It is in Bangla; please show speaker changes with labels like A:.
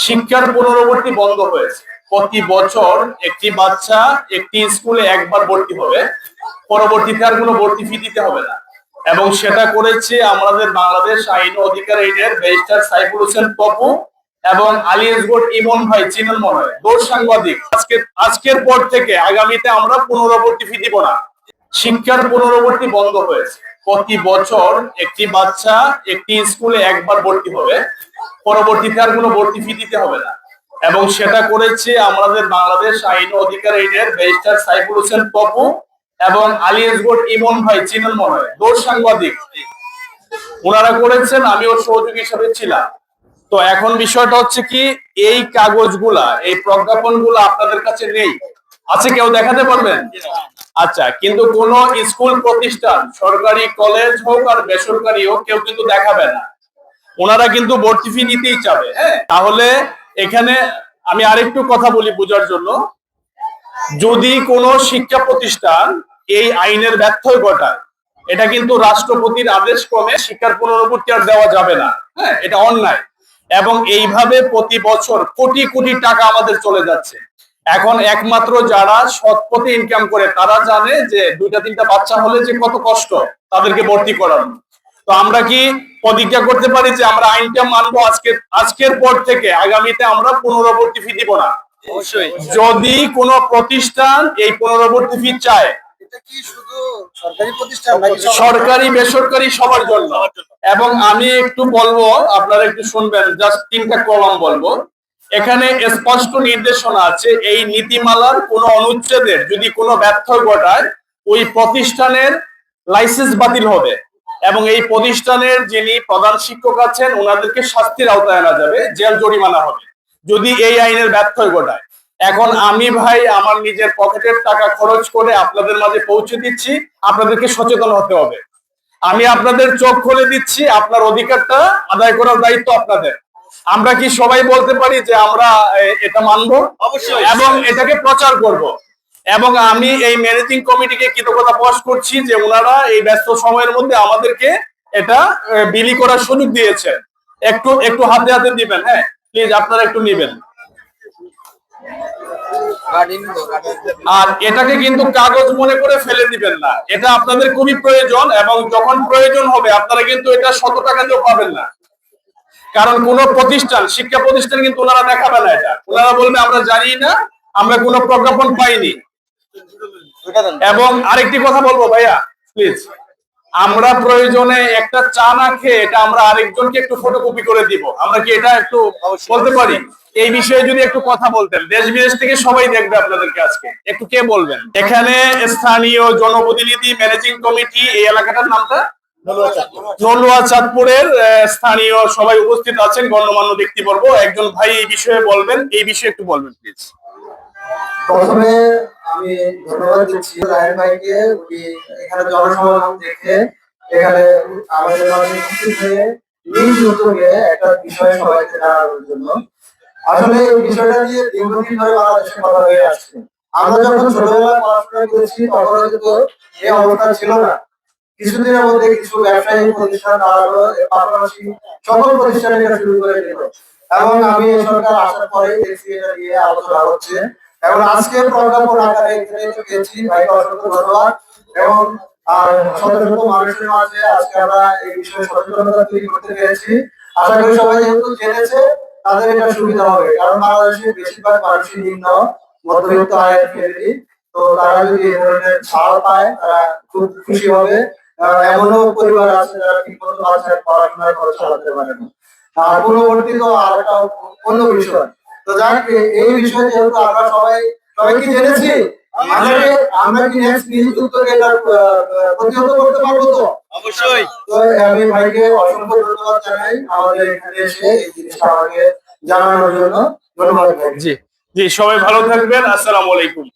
A: শিক্ষার পুনরাবৃত্তি বন্ধ হয়েছে। প্রতি বছর একটি বাচ্চা একটি স্কুলে একবার ভর্তি হবে, পরবর্তীতে আর কোনো ভর্তি ফি দিতে হবে না। এবং সেটা করেছে আমাদের বাংলাদেশ আইন অধিকার এইডের ব্যারিস্টার সাইফুল হোসেন পপু এবং আলিয়াসগড় ইমন ভাই চিনেন মনে হয়, দৌড় সাংবাদিক। আজকের পর থেকে আগামীতে আমরা পুনরাবৃত্তি ফি দিব না। শিক্ষার পুনরাবৃত্তি বন্ধ হয়েছে। প্রতি বছর একটি বাচ্চা একটি স্কুলে একবার ভর্তি হবে, পরবর্তীতে আর কোনো ভর্তি ফি দিতে হবে না। এবং সেটা করেছে আমাদের বাংলাদেশ আইন অধিকার এইডের ব্যারিস্টার সাইফুল হোসেন পপু এবং আলিয়াসগড় ইমন ভাই চিনেন মনে হয়, দৌড় সাংবাদিক। ওনারা করেছেন, আমি ওর সহযোগী হিসেবে ছিলাম। তো এখন বিষয়টা হচ্ছে কি, এই কাগজগুলা, এই প্রজ্ঞাপনগুলো আপনাদের কাছে নেই, আছে? কেউ দেখাতে পারবেন? আচ্ছা, কিন্তু কোন স্কুল প্রতিষ্ঠান, সরকারি কলেজ হোক আর বেসরকারি হোক, কেউ কিন্তু দেখাবে না। ওনারা কিন্তু ভর্তি ফি নিতেই চাবে। হ্যাঁ, তাহলে এখানে আমি আরেকটু কথা বলি বোঝার জন্য। যদি কোনো শিক্ষা প্রতিষ্ঠান এই আইনের ব্যত্যয় ঘটায়, এটা কিন্তু রাষ্ট্রপতির আদেশ ক্রমে শিক্ষার পুনরাবৃত্তি আর দেওয়া যাবে না। হ্যাঁ, এটা অন্যায়। এবং এইভাবে প্রতি বছর কোটি কোটি টাকা আমাদের চলে যাচ্ছে। এখন একমাত্র যারা সৎ পথে ইনকাম করে তারা জানে যে দুইটা তিনটা বাচ্চা হলে যে কত কষ্ট তাদেরকে ভর্তি করানো। তো আমরা কি প্রতিজ্ঞা করতে পারি যে আমরা আইনটা মানবো? আজকের পর থেকে আগামীতে আমরা পুনরাবৃত্তি ফি দিব না। অবশ্যই। যদি কোনো প্রতিষ্ঠান এই পুনরাবৃত্তি ফি চায়, সরকারি বেসরকারি সবার জন্য। এবং আমি একটু বলবো, আপনারা একটু শুনবেন, জাস্ট 3টা কলাম বলবো। এখানে স্পষ্ট নির্দেশনা আছে, এই নীতিমালার কোন অনুচ্ছেদের যদি কোনো ব্যত্যয় ঘটায়, ওই প্রতিষ্ঠানের লাইসেন্স বাতিল হবে এবং এই প্রতিষ্ঠানের যিনি প্রধান শিক্ষক আছেন ওনাদেরকে শাস্তির আওতায় আনা যাবে, জেল জরিমানা হবে যদি এই আইনের ব্যত্যয় ঘটায়। এখন আমি ভাই আমার নিজের পকেটের টাকা খরচ করে আপনাদের মাঝে পৌঁছে দিচ্ছি, আপনাদেরকে সচেতন হতে হবে। আমি আপনাদের চোখ খুলে দিচ্ছি, আপনার অধিকারটা আদায় করার দায়িত্ব আপনাদের। আমরা কি সবাই বলতে পারি যে আমরা এটা মানবো? অবশ্যই। এবং এটাকে প্রচার করব। এবং আমি এই ম্যানেজিং কমিটিকে কৃতজ্ঞতা প্রকাশ করছি যে ওনারা এই ব্যস্ত সময়ের মধ্যে আমাদেরকে এটা বিলি করার সুযোগ দিয়েছেন। একটু একটু হাতে হাতে দিবেন। হ্যাঁ প্লিজ, আপনারা একটু নিবেন। আর এটাকে কিন্তু কাগজ মনে করে ফেলে দিবেন না, এটা আপনাদের খুবই প্রয়োজন। এবং যখন প্রয়োজন হবে আপনারা কিন্তু এটা 100 টাকা দিয়েও পাবেন না। কারণ কোন প্রতিষ্ঠান, শিক্ষা প্রতিষ্ঠান কিন্তু ওনারা দেখাবে না এটা। ওনারা বলবে আমরা জানি না, আমরা কোনো প্রজ্ঞাপন পাইনি। এবং আরেকটি কথা বলবো ভাইয়া, প্লিজ, আমরা প্রয়োজনে একটা চা না খেয়ে এটা আমরা আরেকজনকে একটু ফটোকপি করে দিব। আমরা কি এটা একটু বলতে পারি? এই বিষয়ে যদি একটু কথা বলতেন, দেশ বিদেশ থেকে সবাই দেখবে আপনাদেরকে আজকে। একটু কে বলবেন? এখানে স্থানীয় জনপ্রতিনিধি, ম্যানেজিং কমিটি, এই এলাকাটার নামটা নলুয়া চাঁদপুরের স্থানীয় সবাই উপস্থিত আছেন, গণ্যমান্য ব্যক্তিবর্গ। একজন ভাই এই বিষয়ে বলবেন, এই বিষয়ে একটু বলবেন প্লিজ।
B: প্রথমে আমি ধন্যবাদ দিচ্ছি রায়ন ভাইকে, উনি এখানে জনসমাগম দেখে এখানে আমাদের মাঝে উপস্থিত হয়ে নিজ উদ্যোগে একটা বিষয় সবাইকে জানানোর জন্য। আসলে এই বিষয়টা নিয়ে দীর্ঘদিন ধরে বাংলাদেশে কথা হয়ে আসছে। আমরা যখন ছোটবেলায় পড়াশোনা করেছি তখন কিন্তু এই অবস্থা ছিল না। কিছুদিনের মধ্যে কিছু ব্যবসায়ী প্রতিষ্ঠান দাঁড়ালো, এর পাশাপাশি সকল প্রতিষ্ঠান এটা শুরু করে দিল। এবং আমি এই সরকার আসার পরে দেখছি এটা নিয়ে আলোচনা হচ্ছে। এবং আজকে প্রজ্ঞাপন আকারে এখানে পেয়েছি, ভাইকে অসংখ্য ধন্যবাদ। এবং শত শত মানুষের মাঝে আজকে আমরা এই বিষয়ে সচেতনতা তৈরি করতে পেরেছি। আশা করি সবাই যেহেতু জেনেছে তাদের এটা সুবিধা হবে, কারণ বাংলাদেশের বেশিরভাগ মানুষই নিম্ন মধ্যবিত্ত আয়ের ফ্যামিলি। তো তারা যদি এই ধরনের ছাড় পায় তারা খুব খুশি হবে। এমনও পরিবার আছে যারা ঠিক মতো বাচ্চার পড়াশোনার খরচ চালাতে পারে না। আর পূর্ববর্তী তো আর একটা অন্য বিষয়। তো যাক, এই বিষয়ে যেহেতু আমরা সবাই কি জেনেছি, আমরা কি নেক্সট নিউজ উত্তরে এটা প্রতিহত করতে পারবো? তো অবশ্যই। তো আমি ভাইকে অসংখ্য ধন্যবাদ জানাই আমাদের এখানে এসে এই জিনিসটা আমাকে জানানোর জন্য। ধন্যবাদ।
A: জি জি, সবাই ভালো থাকবেন। আসসালামু আলাইকুম।